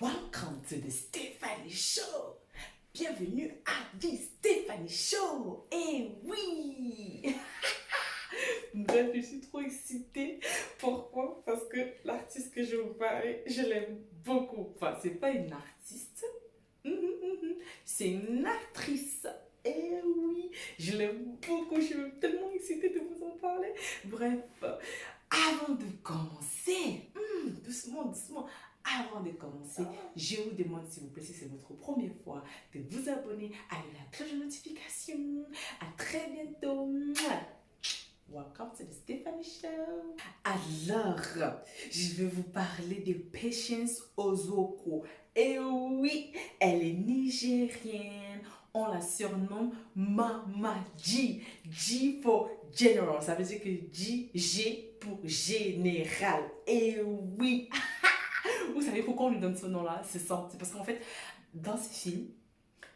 Welcome to the Stéphanie Show. Bienvenue à The Stéphanie Show. Eh oui. Bref, je suis trop excitée. Pourquoi? Parce que l'artiste que je vais vous parler, je l'aime beaucoup. Enfin, c'est pas une artiste. C'est une actrice. Eh oui, je l'aime beaucoup. Je suis tellement excitée de vous en parler. Bref, avant de commencer, doucement, doucement, avant de commencer, je vous demande s'il vous plaît, si c'est votre première fois, de vous abonner, à la cloche de notification. À très bientôt. Welcome to the Stéphanie Show. Alors, je vais vous parler de Patience Ozoko. Et oui, elle est nigérienne. On la surnomme Mama G. G for General. Ça veut dire que G pour général. Et oui. Vous savez pourquoi on lui donne ce nom-là? C'est ça. C'est parce qu'en fait, dans ces films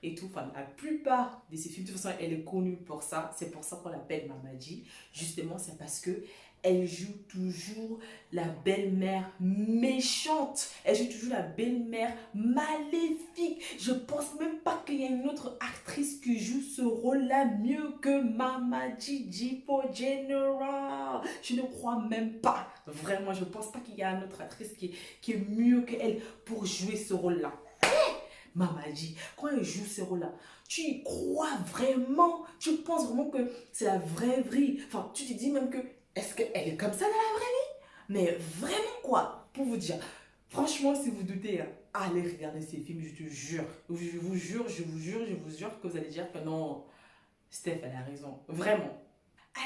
et tout, enfin, la plupart de ces films, de toute façon, elle est connue pour ça. C'est pour ça qu'on l'appelle Mamadi. Justement, c'est parce que elle joue toujours la belle-mère méchante. Elle joue toujours la belle-mère maléfique. Je pense même pas qu'il y a une autre actrice qui joue ce rôle-là mieux que Mamadi Jipo General. Je ne crois même pas. Vraiment, je pense pas qu'il y a une autre actrice qui est mieux qu'elle pour jouer ce rôle-là. Mamadi, quand elle joue ce rôle-là, tu y crois vraiment? Tu penses vraiment que c'est la vraie vie? Enfin, tu te dis même que, est-ce qu'elle est comme ça dans la vraie vie? Mais vraiment quoi? Pour vous dire, franchement, si vous doutez, allez regarder ces films, je te jure. Je vous jure, je vous jure, je vous jure que vous allez dire que non, Steph, elle a raison. Vraiment.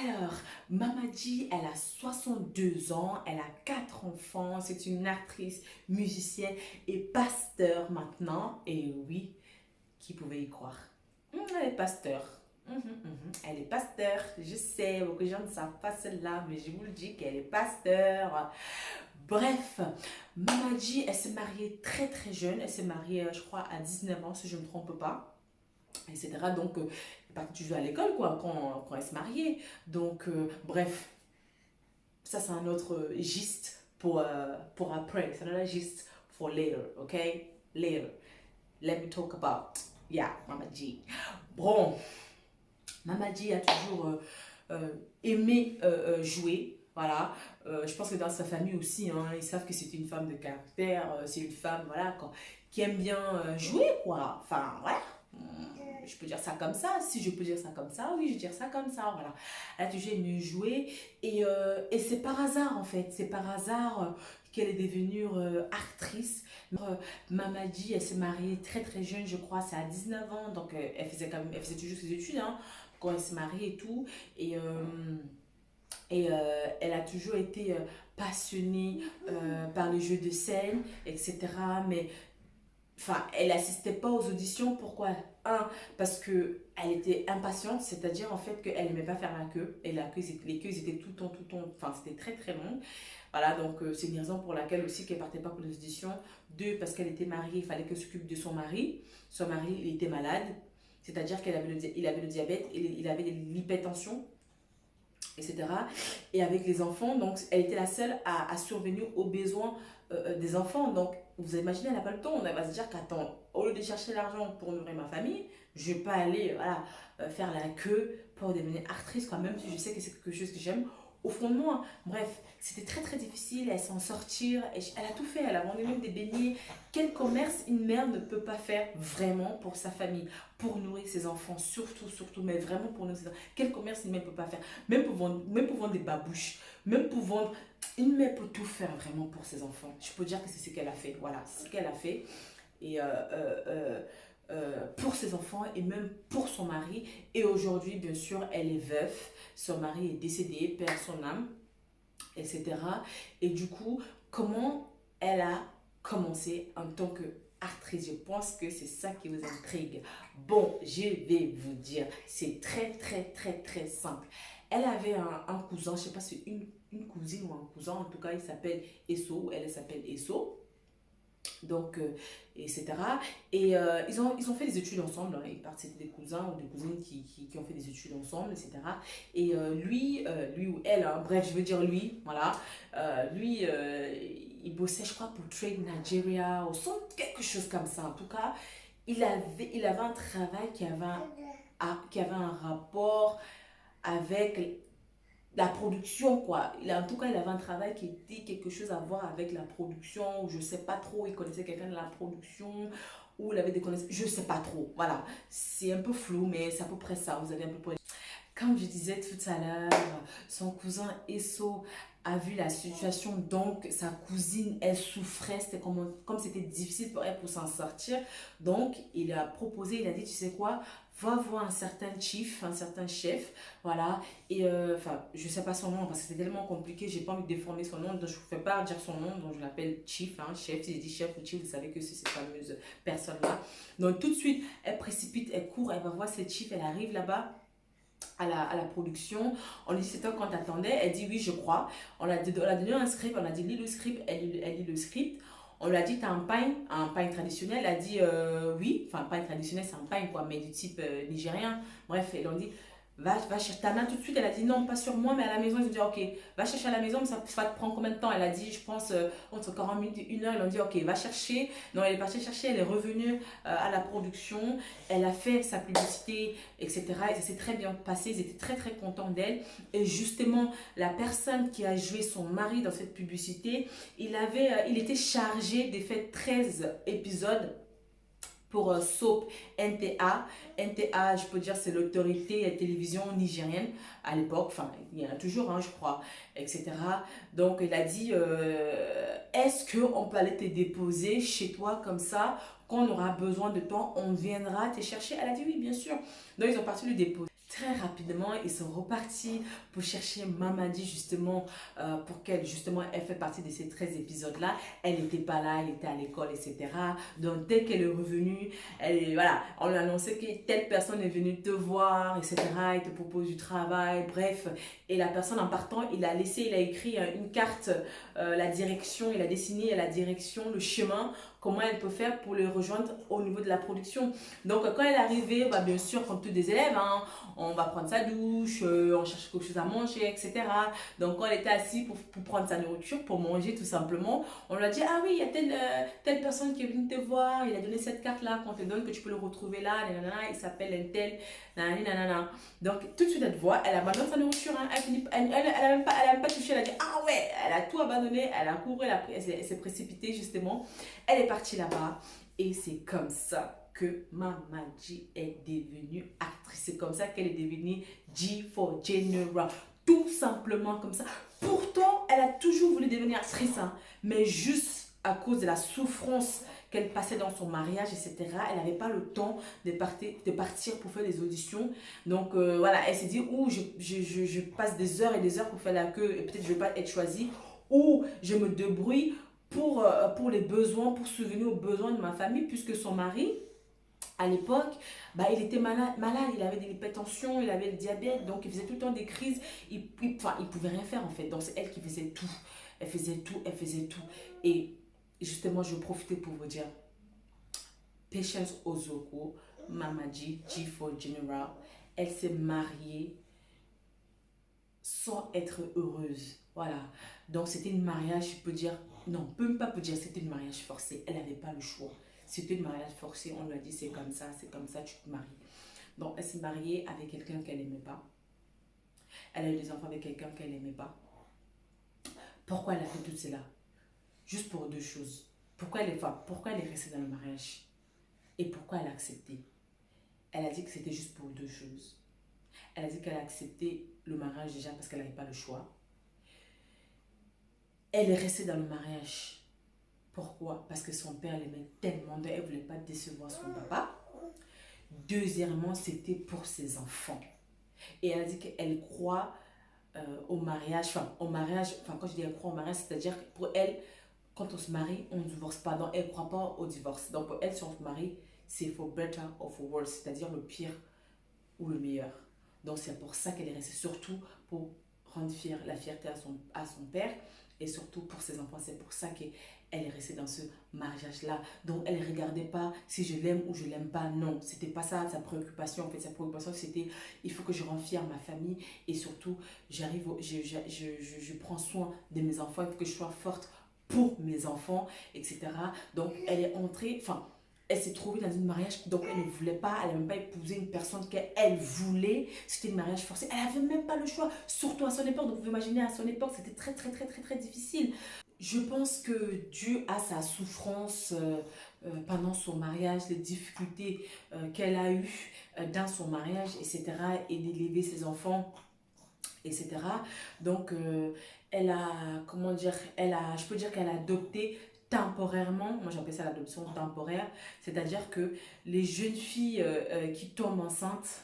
Alors, Mamadi, elle a 62 ans, elle a 4 enfants, c'est une actrice, musicienne et pasteur maintenant. Et oui, qui pouvait y croire? Elle est pasteur. Elle est pasteur. Je sais, beaucoup de gens ne savent pas cela, mais je vous le dis qu'elle est pasteur. Bref, Mamadi, elle s'est mariée très très jeune. Elle s'est mariée, je crois, à 19 ans, si je ne me trompe pas, etc. Donc, tu joues à l'école quoi quand elle se mariait. Donc, bref, ça c'est un autre giste pour après. C'est un autre giste for later, ok? Later. Let me talk about, yeah, Mama G. Bon, Mama G a toujours aimé jouer. Voilà, je pense que dans sa famille aussi, hein, ils savent que c'est une femme de caractère, c'est une femme, voilà, qui aime bien jouer, quoi. Enfin, ouais, je peux dire ça comme ça, si je peux dire ça comme ça, oui, je vais dire ça comme ça, voilà. Elle a toujours aimé jouer et c'est par hasard en fait, c'est par hasard qu'elle est devenue actrice. Mamadi, elle s'est mariée très très jeune, je crois, c'est à 19 ans, donc elle faisait toujours ses études hein, quand elle s'est mariée et tout, et, elle a toujours été passionnée par les jeux de scène, etc. Mais enfin, elle n'assistait pas aux auditions. Pourquoi? Un, parce que elle était impatiente, c'est-à-dire en fait qu'elle n'aimait pas faire la queue. Et les queues étaient tout le temps, enfin c'était très très long. Voilà, donc c'est une raison pour laquelle aussi qu'elle partait pas pour les auditions. Deux, parce qu'elle était mariée, il fallait qu'elle s'occupe de son mari. Son mari, il était malade, c'est-à-dire il avait le diabète, il avait l'hypertension, etc. Et avec les enfants, donc elle était la seule à survenir aux besoins des enfants. Donc vous imaginez, elle n'a pas le temps. Elle va se dire qu'attends, au lieu de chercher l'argent pour nourrir ma famille, je vais pas aller voilà, faire la queue pour devenir actrice, quand même si je sais que c'est quelque chose que j'aime au fond de moi. Bref, c'était très très difficile, elle s'en sortir, elle a tout fait, elle a vendu même des beignets. Quel commerce une mère ne peut pas faire vraiment pour sa famille, pour nourrir ses enfants, surtout, mais vraiment pour nourrir ses enfants. Quel commerce une mère ne peut pas faire, même pour vendre des babouches, même pour vendre, une mère peut tout faire vraiment pour ses enfants. Je peux dire que c'est ce qu'elle a fait, voilà, c'est ce qu'elle a fait. Et pour ses enfants et même pour son mari. Et aujourd'hui, bien sûr, elle est veuve. Son mari est décédé, perd son âme, etc. Et du coup, comment elle a commencé en tant qu'actrice? Je pense que c'est ça qui vous intrigue. Bon, je vais vous dire, c'est très, très, très, très simple. Elle avait un cousin, je ne sais pas si c'est une cousine ou un cousin, en tout cas, il s'appelle Esso, elle s'appelle Esso. Donc, etc. Et ils ont fait des études ensemble, hein. C'était des cousins ou des cousines qui ont fait des études ensemble, etc. Et lui ou elle, hein, bref, je veux dire lui, voilà. Lui, il bossait, je crois, pour Trade Nigeria ou quelque chose comme ça. En tout cas, il avait un travail qui avait un rapport avec la production, quoi. En tout cas, il avait un travail qui était quelque chose à voir avec la production, ou je sais pas trop, il connaissait quelqu'un de la production, ou il avait des connaissances, je sais pas trop. Voilà, c'est un peu flou, mais c'est à peu près ça. Vous avez un peu près. Comme je disais tout à l'heure, son cousin Esso a vu la situation, donc sa cousine, elle souffrait, c'était comme c'était difficile pour elle pour s'en sortir. Donc, il a proposé, il a dit, tu sais quoi, va voir un certain chief, un certain chef, voilà, et enfin, je sais pas son nom parce que c'est tellement compliqué, j'ai pas envie de déformer son nom, donc je ne pouvais pas dire son nom, donc je l'appelle chief, hein, chef, si j'ai dit chef ou chief, vous savez que c'est cette fameuse personne-là. Donc, tout de suite, elle précipite, elle court, elle va voir cette chief, elle arrive là-bas à la production. On lui dit c'est toi qu'on t'attendait. Elle dit oui, je crois. On a donné un script, on a dit lis le script. Elle lit le script. On lui a dit t'as un pain traditionnel. Elle a dit oui. Enfin, pain traditionnel, c'est un pain quoi, mais du type nigérien. Bref, ils ont dit va chercher ta main tout de suite. Elle a dit non, pas sur moi, mais à la maison. Ils ont dit ok, va chercher à la maison, mais ça va te prendre combien de temps? Elle a dit je pense entre 40 minutes et 1 heure. Ils ont dit ok, va chercher. Donc elle est partie chercher, elle est revenue à la production. Elle a fait sa publicité, etc. Et ça s'est très bien passé. Ils étaient très très contents d'elle. Et justement, la personne qui a joué son mari dans cette publicité, il était chargé de faire 13 épisodes pour Soap NTA. NTA, je peux dire, c'est l'autorité de télévision nigérienne à l'époque. Enfin, il y en a toujours, hein, je crois, etc. Donc, il a dit, est-ce qu'on peut aller te déposer chez toi comme ça? Quand on aura besoin de toi, on viendra te chercher. Elle a dit oui, bien sûr. Donc, ils ont parti le déposer. Très rapidement, ils sont repartis pour chercher Mamadi justement pour qu'elle justement elle fait partie de ces 13 épisodes-là. Elle n'était pas là, elle était à l'école, etc. Donc dès qu'elle est revenue, voilà, on lui a annoncé que telle personne est venue te voir, etc. Il te propose du travail, bref. Et la personne en partant, il a écrit une carte, la direction, il a dessiné la direction, le chemin, comment elle peut faire pour le rejoindre au niveau de la production. Donc quand elle est arrivée, bah, bien sûr, comme tous des élèves, hein, on va prendre sa douche, on cherche quelque chose à manger, etc. Donc quand elle était assise pour prendre sa nourriture, pour manger tout simplement, on lui a dit ah oui, il y a telle personne qui est venue te voir, il a donné cette carte-là qu'on te donne, que tu peux le retrouver là, nanana, il s'appelle un tel, nanani, nanana. Donc tout de suite elle te voit, elle abandonne sa nourriture, hein, elle a même pas touché, elle a dit ah ouais, elle a tout abandonné, elle a couru, elle s'est précipitée justement, elle est partie là-bas et c'est comme ça que Mamadi est devenue actrice. C'est comme ça qu'elle est devenue G for General. Tout simplement comme ça. Pourtant, elle a toujours voulu devenir actrice, hein, mais juste à cause de la souffrance qu'elle passait dans son mariage, etc. Elle n'avait pas le temps de partir pour faire des auditions. Donc voilà, elle s'est dit, je passe des heures et des heures pour faire la queue et peut-être je ne vais pas être choisie. Ou je me débrouille pour les besoins, pour subvenir aux besoins de ma famille, puisque son mari, à l'époque, bah, il était malade, il avait de l'hypertension, il avait le diabète, donc il faisait tout le temps des crises. Enfin, il pouvait rien faire en fait. Donc c'est elle qui faisait tout. Elle faisait tout, elle faisait tout. Et justement, je profitais pour vous dire, Patience Ozoko, Mamadi, G for General, elle s'est mariée sans être heureuse. Voilà. Donc c'était un mariage, je peux dire, non, peut même pas peut dire c'était un mariage forcé. Elle n'avait pas le choix. C'était un mariage forcé, on lui a dit c'est comme ça, tu te maries. Donc elle s'est mariée avec quelqu'un qu'elle n'aimait pas. Elle a eu des enfants avec quelqu'un qu'elle n'aimait pas. Pourquoi elle a fait tout cela? Juste pour deux choses. Pourquoi pourquoi elle est restée dans le mariage? Et pourquoi elle a accepté? Elle a dit que c'était juste pour deux choses. Elle a dit qu'elle a accepté le mariage déjà parce qu'elle n'avait pas le choix. Elle est restée dans le mariage. Pourquoi? Parce que son père l'aimait tellement, elle ne voulait pas décevoir son papa. Deuxièmement, c'était pour ses enfants. Et elle a dit qu'elle croit au mariage, quand je dis elle croit au mariage, c'est-à-dire que pour elle, quand on se marie, on ne divorce pas. Donc, elle ne croit pas au divorce. Donc, pour elle, si on se marie, c'est for better or for worse, c'est-à-dire le pire ou le meilleur. Donc, c'est pour ça qu'elle est restée, surtout pour rendre la fierté à son père et surtout pour ses enfants. C'est pour ça qu'elle est restée dans ce mariage-là. Donc, elle ne regardait pas si je l'aime ou je ne l'aime pas. Non, ce n'était pas ça sa préoccupation. En fait, sa préoccupation, c'était il faut que je rende fière ma famille et surtout, je prends soin de mes enfants. Il faut que je sois forte pour mes enfants, etc. Donc, elle est entrée, enfin, elle s'est trouvée dans un mariage, donc elle ne voulait pas, elle n'a même pas épousé une personne qu'elle voulait. C'était un mariage forcé. Elle n'avait même pas le choix, surtout à son époque. Donc, vous pouvez imaginer, à son époque, c'était très, très, très, très, très difficile. Je pense que dû à sa souffrance pendant son mariage, les difficultés qu'elle a eues dans son mariage, etc., et d'élever ses enfants, etc. Donc, elle a, comment dire, je peux dire qu'elle a adopté temporairement, moi j'appelle ça l'adoption temporaire, c'est-à-dire que les jeunes filles qui tombent enceintes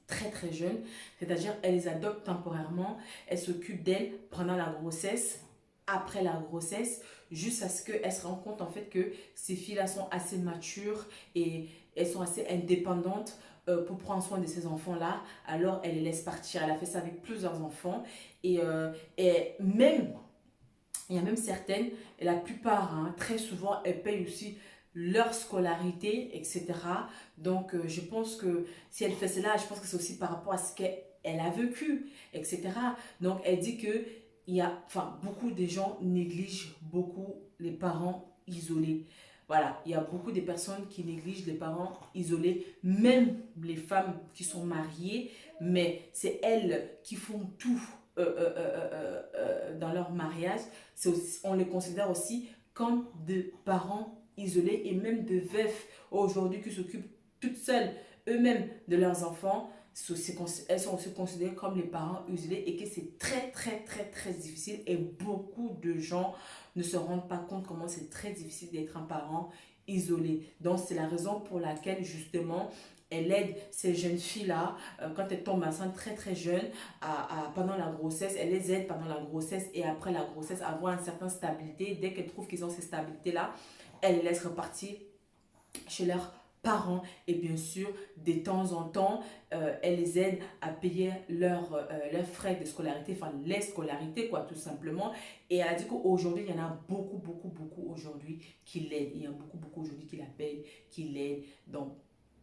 très très jeunes, c'est-à-dire elles les adoptent temporairement, elles s'occupent d'elles pendant la grossesse, après la grossesse, jusqu'à ce qu'elles se rendent compte en fait que ces filles-là sont assez matures et elles sont assez indépendantes pour prendre soin de ces enfants-là, alors elle les laisse partir. Elle a fait ça avec plusieurs enfants et même, il y a même certaines, et la plupart, hein, très souvent, elles payent aussi leur scolarité, etc. Donc, je pense que si elle fait cela, je pense que c'est aussi par rapport à ce qu'elle a vécu, etc. Donc, elle dit que enfin, beaucoup de gens négligent beaucoup les parents isolés. Voilà, il y a beaucoup de personnes qui négligent les parents isolés, même les femmes qui sont mariées, mais c'est elles qui font tout dans leur mariage. On les considère aussi comme des parents isolés et même de veufs aujourd'hui qui s'occupent toutes seules eux-mêmes de leurs enfants. Elles sont aussi considérées comme les parents isolés et que c'est très très très très difficile et beaucoup de gens ne se rendent pas compte comment c'est très difficile d'être un parent isolé. Donc c'est la raison pour laquelle justement elle aide ces jeunes filles-là quand elles tombent enceintes très très jeunes pendant la grossesse. Elle les aide pendant la grossesse et après la grossesse à avoir une certaine stabilité. Dès qu'elles trouvent qu'ils ont ces stabilités-là, elle les laisse repartir chez leurs parents et bien sûr de temps en temps elle les aide à payer leurs frais de scolarité, enfin les scolarités quoi tout simplement. Et elle a dit qu'aujourd'hui il y en a beaucoup aujourd'hui qui l'aident, il y a beaucoup aujourd'hui qui la payent, qui l'aident donc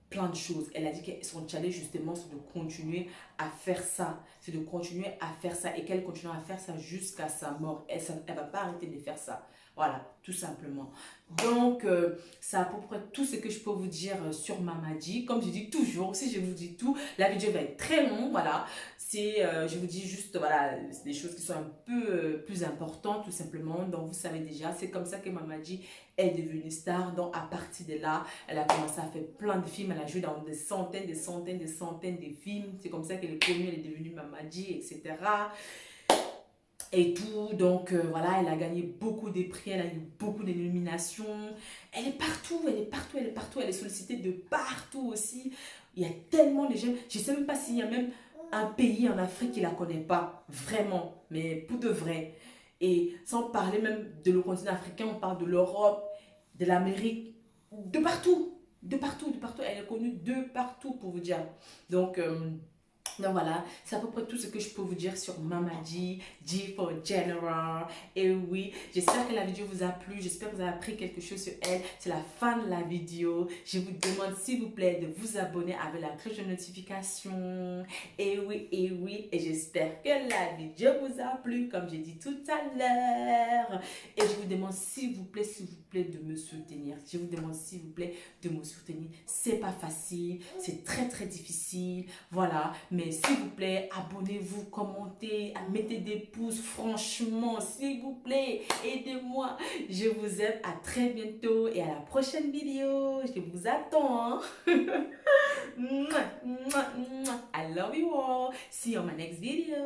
plein de choses. Elle a dit que son challenge justement c'est de continuer à faire ça, c'est de continuer à faire ça et qu'elle continuera à faire ça jusqu'à sa mort. Elle ne va pas arrêter de faire ça. Voilà, tout simplement. Donc, c'est à peu près tout ce que je peux vous dire sur Mamadi. Comme je dis toujours, si je vous dis tout, la vidéo va être très longue, voilà. Je vous dis juste, voilà, des choses qui sont un peu plus importantes, tout simplement. Donc, vous savez déjà, c'est comme ça que Mamadi est devenue star. Donc, à partir de là, elle a commencé à faire plein de films. Elle a joué dans des centaines de films. C'est comme ça qu'elle est connue, elle est devenue Mamadi, etc. Et tout, donc voilà, elle a gagné beaucoup de prix, elle a eu beaucoup de nominations, elle est partout, elle est partout, elle est partout, elle est sollicitée de partout aussi. Il y a tellement de gens, je ne sais même pas s'il y a même un pays en Afrique qui ne la connaît pas, vraiment, mais pour de vrai. Et sans parler même de le continent africain, on parle de l'Europe, de l'Amérique, de partout, de partout, de partout, elle est connue de partout pour vous dire. Donc voilà, c'est à peu près tout ce que je peux vous dire sur Mamadi, G for General. Et oui, j'espère que la vidéo vous a plu, j'espère que vous avez appris quelque chose sur elle. C'est la fin de la vidéo. Je vous demande s'il vous plaît de vous abonner avec la cloche de notification. Et oui, et j'espère que la vidéo vous a plu, comme j'ai dit tout à l'heure. Et je vous demande s'il vous plaît, de me soutenir. Je vous demande s'il vous plaît de me soutenir. C'est pas facile, c'est très très difficile, voilà. Mais s'il vous plaît, abonnez-vous, commentez, mettez des pouces, franchement, s'il vous plaît, aidez-moi. Je vous aime, à très bientôt et à la prochaine vidéo. Je vous attends. Hein? I love you all. See you on my next video.